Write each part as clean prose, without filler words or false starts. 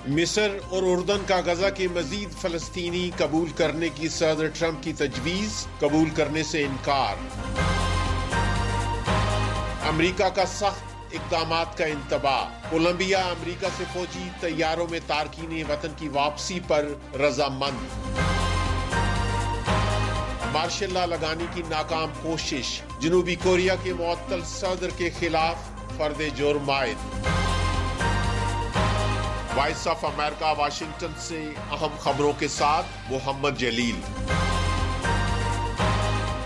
مصر اور اردن کا غزہ کے مزید فلسطینی قبول کرنے کی صدر ٹرمپ کی تجویز، قبول کرنے سے انکار۔ امریکہ کا سخت اقدامات کا انتباہ، کولمبیا امریکہ سے فوجی طیاروں میں تارکین وطن کی واپسی پر رضامند۔ مارشل لا لگانے کی ناکام کوشش، جنوبی کوریا کے معطل صدر کے خلاف فرد جرم عائد۔ وائس آف امریکہ واشنگٹن سے اہم خبروں کے ساتھ محمد جلیل۔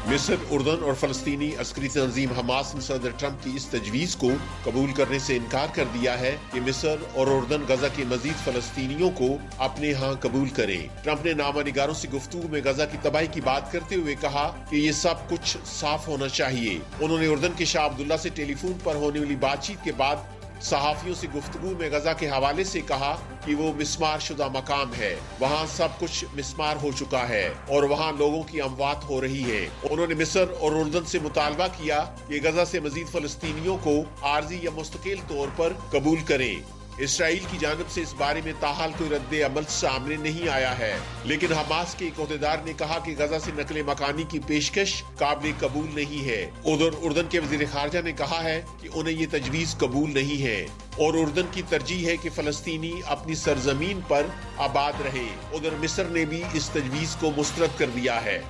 مصر، اردن اور فلسطینی عسکری تنظیم حماس نے صدر ٹرمپ کی اس تجویز کو قبول کرنے سے انکار کر دیا ہے کہ مصر اور اردن غزہ کے مزید فلسطینیوں کو اپنے ہاں قبول کریں۔ ٹرمپ نے نامہ نگاروں سے گفتگو میں غزہ کی تباہی کی بات کرتے ہوئے کہا کہ یہ سب کچھ صاف ہونا چاہیے۔ انہوں نے اردن کے شاہ عبداللہ سے ٹیلی فون پر ہونے والی بات چیت کے بعد صحافیوں سے گفتگو میں غزہ کے حوالے سے کہا کہ وہ مسمار شدہ مقام ہے، وہاں سب کچھ مسمار ہو چکا ہے اور وہاں لوگوں کی اموات ہو رہی ہے۔ انہوں نے مصر اور اردن سے مطالبہ کیا کہ غزہ سے مزید فلسطینیوں کو عارضی یا مستقل طور پر قبول کریں۔ اسرائیل کی جانب سے اس بارے میں تاحال کوئی رد عمل سامنے نہیں آیا ہے، لیکن حماس کے ایک عہدیدار نے کہا کہ غزہ سے نقل مکانی کی پیشکش قابل قبول نہیں ہے۔ ادھر اردن کے وزیر خارجہ نے کہا ہے کہ انہیں یہ تجویز قبول نہیں ہے اور اردن کی ترجیح ہے کہ فلسطینی اپنی سرزمین پر آباد رہے۔ ادھر مصر نے بھی اس تجویز کو مسترد کر دیا ہے۔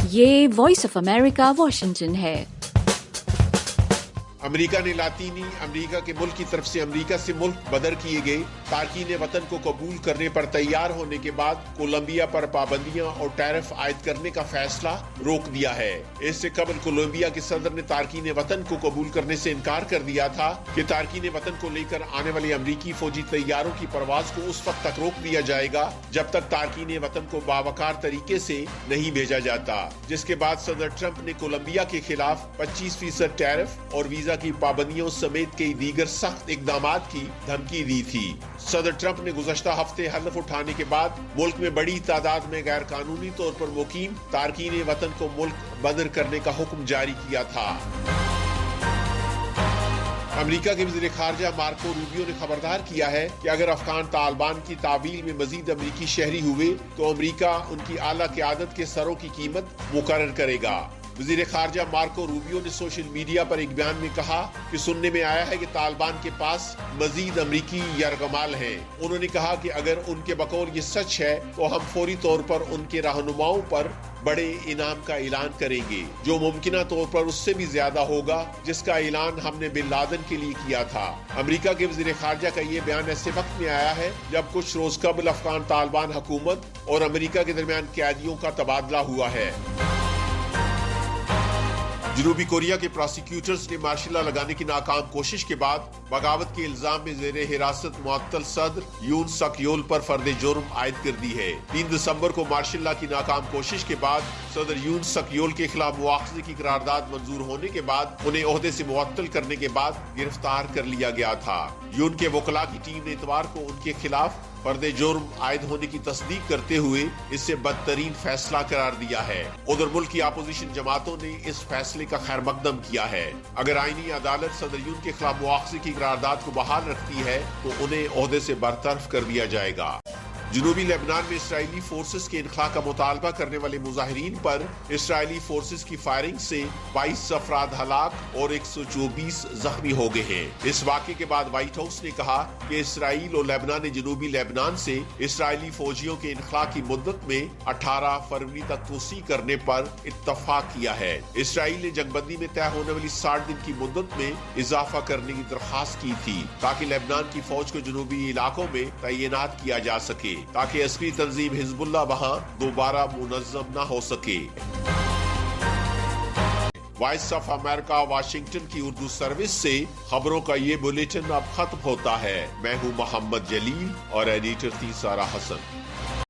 یہ وائس آف امریکہ واشنگٹن ہے۔ امریکہ نے لاطینی امریکہ کے ملک کی طرف سے امریکہ سے ملک بدر کیے گئے تارکین وطن کو قبول کرنے پر تیار ہونے کے بعد کولمبیا پر پابندیاں اور ٹیرف عائد کرنے کا فیصلہ روک دیا ہے۔ اس سے قبل کولمبیا کے صدر نے تارکین وطن کو قبول کرنے سے انکار کر دیا تھا کہ تارکین وطن کو لے کر آنے والے امریکی فوجی طیاروں کی پرواز کو اس وقت تک روک دیا جائے گا جب تک تارکین وطن کو باوقار طریقے سے نہیں بھیجا جاتا، جس کے بعد صدر ٹرمپ نے کولمبیا کے خلاف 25% ٹیرف اور ویزا کی پابندیوں سمیت کئی دیگر سخت اقدامات کی دھمکی دی تھی۔ صدر ٹرمپ نے گزشتہ ہفتے حلف اٹھانے کے بعد ملک میں بڑی تعداد میں غیر قانونی طور پر مقیم تارکین وطن کو ملک بدر کرنے کا حکم جاری کیا تھا۔ امریکہ کے وزیر خارجہ مارکو روبیو نے خبردار کیا ہے کہ اگر افغان طالبان کی تعویل میں مزید امریکی شہری ہوئے تو امریکہ ان کی اعلیٰ قیادت کے سروں کی قیمت مقرر کرے گا۔ وزیر خارجہ مارکو روبیو نے سوشل میڈیا پر ایک بیان میں کہا کہ سننے میں آیا ہے کہ طالبان کے پاس مزید امریکی یرغمال ہیں۔ انہوں نے کہا کہ اگر ان کے بقول یہ سچ ہے تو ہم فوری طور پر ان کے رہنماؤں پر بڑے انعام کا اعلان کریں گے، جو ممکنہ طور پر اس سے بھی زیادہ ہوگا جس کا اعلان ہم نے بن لادن کے لیے کیا تھا۔ امریکہ کے وزیر خارجہ کا یہ بیان ایسے وقت میں آیا ہے جب کچھ روز قبل افغان طالبان حکومت اور امریکہ کے درمیان قیدیوں کا تبادلہ ہوا ہے۔ جنوبی کوریا کے پراسیکیوٹرز نے مارشل لا لگانے کی ناکام کوشش کے بعد بغاوت کے الزام میں زیر حراست معطل صدر یون سک یول پر فرد جرم عائد کر دی ہے۔ 3 دسمبر کو مارشل لا کی ناکام کوشش کے بعد صدر یون سک یول کے خلاف مواخذے کی قرارداد منظور ہونے کے بعد انہیں عہدے سے معطل کرنے کے بعد گرفتار کر لیا گیا تھا۔ یون کے وکلاء کی ٹیم نے اتوار کو ان کے خلاف فرد جرم عائد ہونے کی تصدیق کرتے ہوئے اسے بدترین فیصلہ قرار دیا ہے۔ ادھر ملک کی اپوزیشن جماعتوں نے اس فیصلے کا خیر مقدم کیا ہے۔ اگر آئینی عدالت صدر یون کے خلاف مواخذے کی قرارداد کو بحال رکھتی ہے تو انہیں عہدے سے برطرف کر دیا جائے گا۔ جنوبی لبنان میں اسرائیلی فورسز کے انخلاء کا مطالبہ کرنے والے مظاہرین پر اسرائیلی فورسز کی فائرنگ سے 22 افراد ہلاک اور 124 زخمی ہو گئے ہیں۔ اس واقعے کے بعد وائٹ ہاؤس نے کہا کہ اسرائیل اور لبنان نے جنوبی لبنان سے اسرائیلی فوجیوں کے انخلاء کی مدت میں 18 فروری تک توسیع کرنے پر اتفاق کیا ہے۔ اسرائیل نے جنگ بندی میں طے ہونے والی 60 دن کی مدت میں اضافہ کرنے کی درخواست کی تھی تاکہ لبنان کی فوج کو جنوبی علاقوں میں تعینات کیا جا سکے، تاکہ عسکری تنظیم حزب اللہ وہاں دوبارہ منظم نہ ہو سکے۔ وائس آف امریکہ واشنگٹن کی اردو سروس سے خبروں کا یہ بلیٹن اب ختم ہوتا ہے۔ میں ہوں محمد جلیل اور ایڈیٹر تھی سارا حسن۔